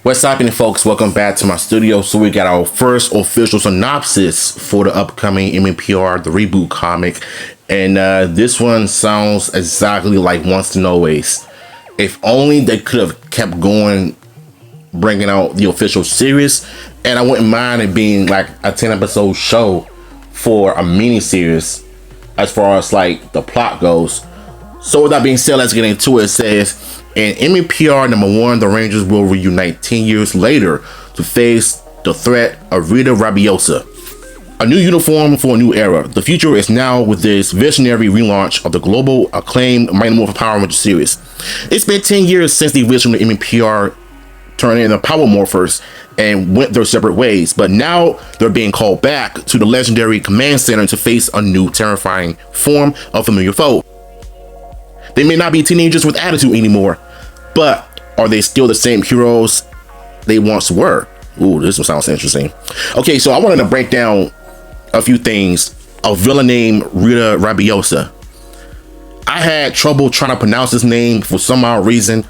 What's happening, folks? Welcome back to my studio. So we got our first official synopsis for the upcoming MMPR, the reboot comic. And this one sounds exactly like Once and Always. If only they could have kept going, bringing out the official series. And I wouldn't mind it being like a 10-episode show for a mini-series as far as like the plot goes. So with that being said, let's get into it. It says, in MMPR #1, the Rangers will reunite 10 years later to face the threat of Rita Rabiosa. A new uniform for a new era. The future is now with this visionary relaunch of the global acclaimed Mighty Morphin Power Ranger series. It's been 10 years since the original MMPR turned into Power Morphers and went their separate ways, but now they're being called back to the legendary command center to face a new terrifying form of familiar foe. They may not be teenagers with attitude anymore, but are they still the same heroes they once were? Ooh, this one sounds interesting. Okay, so I wanted to break down a few things. A villain named Rita Rabiosa. I had trouble trying to pronounce his name for some odd reason,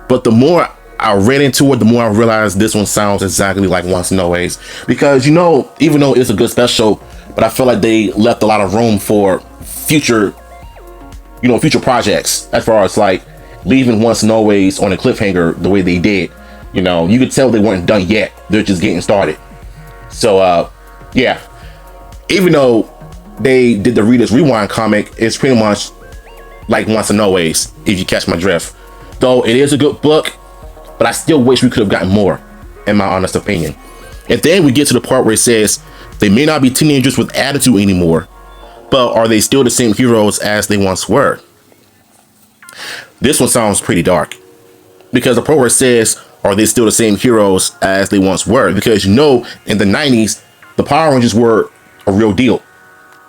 but the more I read into it, the more I realized this one sounds exactly like Once and Always. Because, you know, even though it's a good special, but I feel like they left a lot of room for future projects, as far as like leaving Once and Always on a cliffhanger the way they did. You know, you could tell they weren't done yet. They're just getting started. So, yeah. Even though they did the Reader's Rewind comic, it's pretty much like Once and Always, if you catch my drift. Though it is a good book, but I still wish we could have gotten more, in my honest opinion. And then we get to the part where it says, they may not be teenagers with attitude anymore, but are they still the same heroes as they once were? This one sounds pretty dark, because the part where it says, are they still the same heroes as they once were? Because, you know, in the 90s, the Power Rangers were a real deal.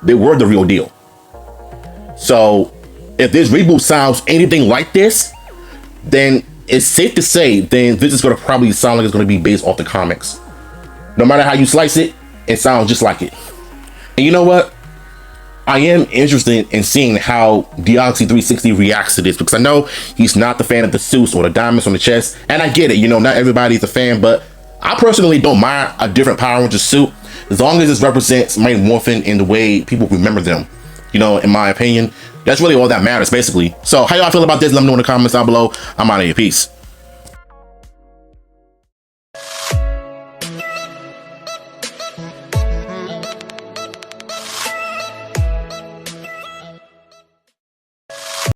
They were the real deal. So if this reboot sounds anything like this, then it's safe to say then this is going to probably sound like it's going to be based off the comics. No matter how you slice it, it sounds just like it. And you know what? I am interested in seeing how Deoxy 360 reacts to this, because I know he's not the fan of the suits or the diamonds on the chest. And I get it, you know, not everybody's a fan, but I personally don't mind a different Power Ranger suit as long as this represents Mighty Morphin in the way people remember them. You know, in my opinion, that's really all that matters, basically. So how y'all feel about this? Let me know in the comments down below. I'm out of here. Peace.